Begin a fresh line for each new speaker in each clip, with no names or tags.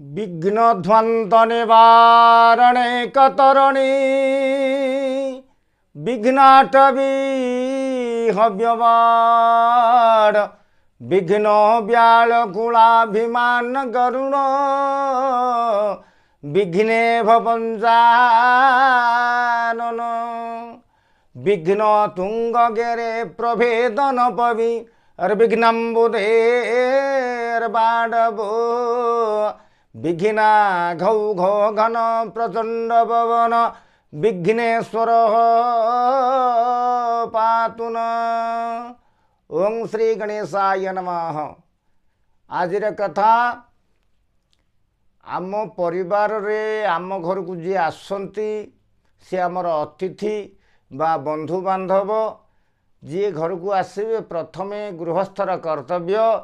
विघ्नध्वंत निवारणे कतरणी विघ्नाटवी हव्यवाड विघ्न व्याकुलाभिमान गरुण विघ्ने भवंजानन विघ्न तुंग गेरे प्रभेदन पवि विघ्नम्बुधेर्बाडवो विघ्ना घौ घो घन प्रचंड पवन विघ्नेश्वर पातु न। ओं श्री गणेशाय नमः। आजिर कथा आम परिवार रे आम घर को जी आसंती से आमर अतिथि बा बंधु बांधव जी घर को आसवे प्रथमे गृहस्थर कर्तव्य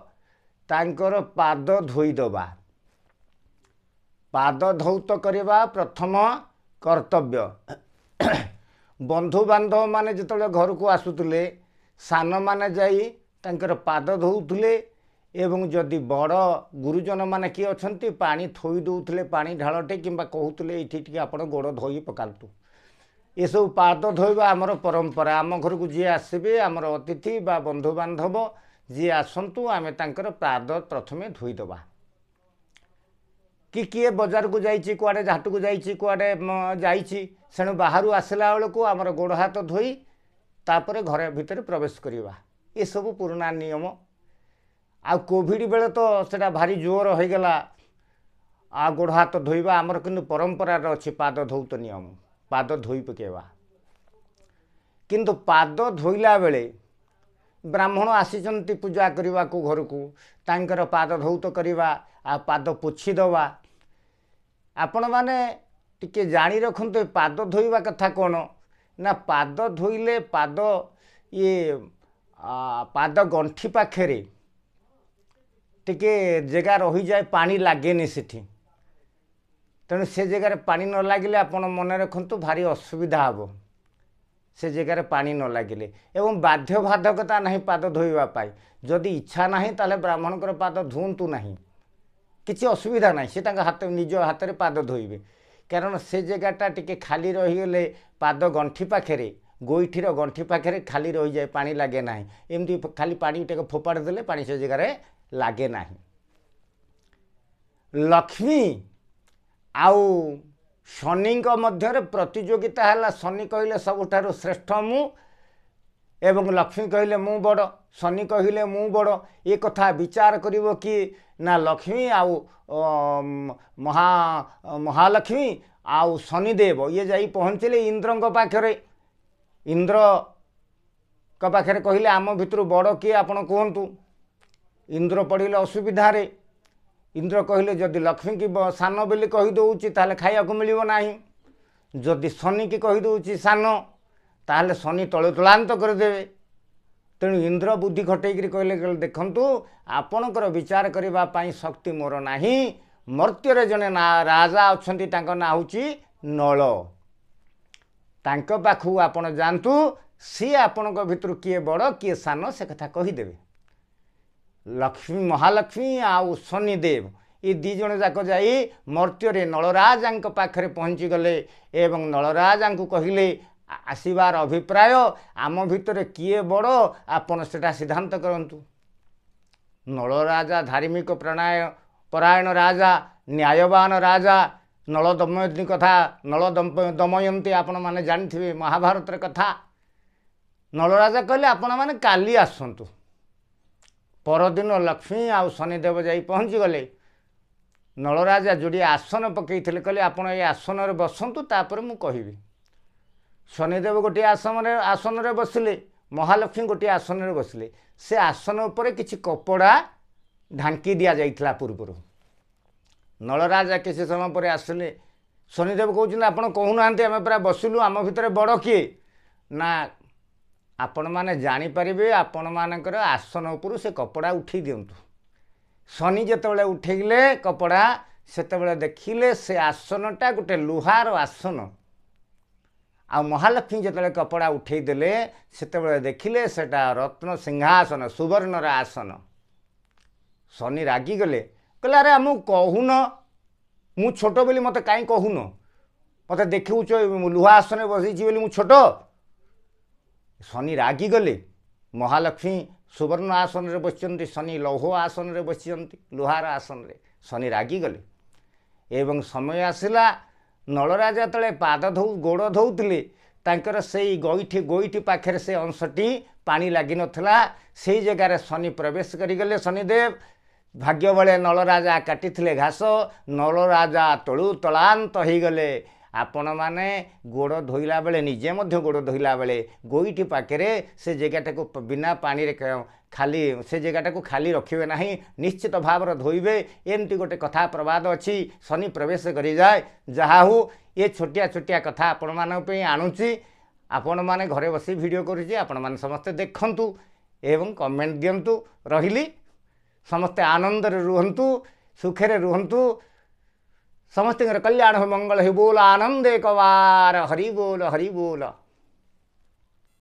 तांकर पाद धोईदबा। पाद धौत करवा प्रथम कर्तव्य। बंधु बांधव माने जिते घर को आसुले सान माने जाई तांकर पाद धोउथुले एवं जदि बड़ गुरुजन माने किए अछंती पानी थोई दउथुले पानी ढालटे किंबा कहूथुले एठी टिके आपण गोड़ धोई पकांतु। ये सब पाद धोइबा आमर परंपरा। आम घर को जी आसबे आमर अतिथि बा बंधु बांधव जी आसंतु आमे तांकर पाद प्रथमे धोईदबा। कि किए बजार को जाइछि कुआडे झाटू को जाइछि कुआडे जाइछि सेणु बाहरु आसला बेलू आमर गोड़ हाथ धोई तापर घर भितर प्रवेश करवा। ये सब पुराना नियम। आ कोविड बेले तो सेटा भारी जोर हो गला आ गोड़ हाथ धोइबा आमर किंतु परंपरा अच्छी पाद धौत नियम पाद धोई पकेवा। किंतु पाद धोइला बेले ब्राह्मण आसीचंती पूजा करने को घर को तांकर पाद धौत करवा आ पाद पोछि दवा। आपण माने टिके जानी रखते पाद धोइबा कथा कौन ना पाद धोइले पाद ये पाद गंठी पाखे टिके जगह रही जाए पानी लागेनी सेठी तेणु से जगार पानी न लगिले आपण मन रखु भारी असुविधा हम से जगार पानी न लगिले एवं बाध्य बाधकता नहीं पाद धोइबा जदि इच्छा नहीं ताले ब्राह्मणकर पाद धुंतु नहीं किसी असुविधा नहीं से हाथ निज हाथ में पाद धोइबे कारण से जगहटा टिके खाली रहीगले पाद गंठी पाखे गोईठीर गंठी पाखे खाली रही जाए पानी लगे ना एमती खाली पानी टे फोपाड़ देले पानी से जगह लगे ना। लक्ष्मी आउ शनि मध्य प्रतियोगिता है। शनि कहले सबुठारु श्रेष्ठ मु एवं लक्ष्मी कहले मु बड़ शनि कहले मु बड़ ये कथा विचार करिवो कि ना लक्ष्मी आउ महालक्ष्मी आउ शनिदेव ये जाई पहुँचले इंद्र पाखरे। इंद्र का पाखरे कहले आम भितर बड़ किए आपण कहतु। इंद्र पड़िले असुविधा रे। इंद्र कहले जदि लक्ष्मी की सान बोली कहीदे ताले खाया को मिलिबो नाही जदि शनि की कहीदे सान ताले शनि तले तुलांत करदेवे। तेणु इंद्र बुद्धि खटेकरी कहले देखंतु आपणकर विचार करने शक्ति मोर नाही। मर्त्य जने ना राजा अछंती तांको ना होची नल तांको पाखु आपण जानतु सी आपणक भितर किए बड़ किए सान से कथा कहीदेवे। लक्ष्मी महालक्ष्मी आउ शनिदेव ये दी जन जाक जाई मर्त्य नलराजा पाखरे पहुँची गले एवं नलराजा कहले आसबार अभिप्राय आम भितर किए बड़ आपण सेटा सिद्धांत करंतु। नलराजा धार्मिक परायण राजा न्यायवान राजा नल दमयंती कथा नल दमयंती आपण माने जानिथिबे महाभारत कथा। नलराजा कहले आपण माने काली आसंतु। परदिन लक्ष्मी आउ शनिदेव जाई पहुँची गले। नलराजा जोड़ी आसन पकईले कहले आपण ये आसन रे बसंतु तापर मु कहिबी। शनिदेव गोटे आसन रे बसिले महालक्ष्मी गोटे आसन रे बसिले। से आसन उपरे किछि कपड़ा ढांकी दिया जाइथिला पूर्व। नलराजा किसी समय पर आसिले शनिदेव कहउछन आपण कहउनांती आमे पूरा बसिलु आम भितर बड़ किए ना आपण माने जानी परिबे आपण मानकर आसन उपरु से कपड़ा उठी दियंतु। शनि जेतेबेले उठेइले कपड़ा सेतेबेले देखिले से आसनटा गोटे लुहार आसन आ महालक्ष्मी जेतेबेले कपड़ा उठेई देले सेतेबेले देखिले सेटा रत्न सिंहासन सुवर्णर आसन। शनि रागी गले कहले अरे आम कहून मु छोट बोली मते काई कहून मते देखौछ लुहा आसन बसैछि बोली मु छोट शनि रागी गले महालक्ष्मी सुवर्ण आसन रे बसिचंती शनि लौह आसन रे बसिचंती लुहार आसन रे शनि रागी गले एवं समय आसला नलराजा तले पाद धौ गोड़ धौले तांकर सेई गोईठी गोईठी पाखरे से अंशटी पानी लगी नथला सेई जगार शनि प्रवेश करिगले शनिदेव भाग्य बले नलराजा काटिथिले घास नलराजा तळु तलांत होईगले आपण माने गोड़ धोइला बेले निजे मध्य गोड़ धोइला बेले गोईठी पाखरे से जगह को बिना पानी रे खाली से जगह को खाली रखिबे नहीं निश्चित भाव धोइबे एमती गोटे कथा प्रवाद अच्छी शनि प्रवेश करि जाए जहा हो ये छोटिया छोटिया कथा आपण मान पे आणुची आपण माने घरे बसी वीडियो करूची आपण मान समस्त देखंतु एवं कमेंट दियंतु रहिली समस्त आनंद रे रुहंतु सुखे रे रुहंतु समस्त कल्याण हो मंगल हो बोल आनंद एक बार हरि बोल हरि बोल।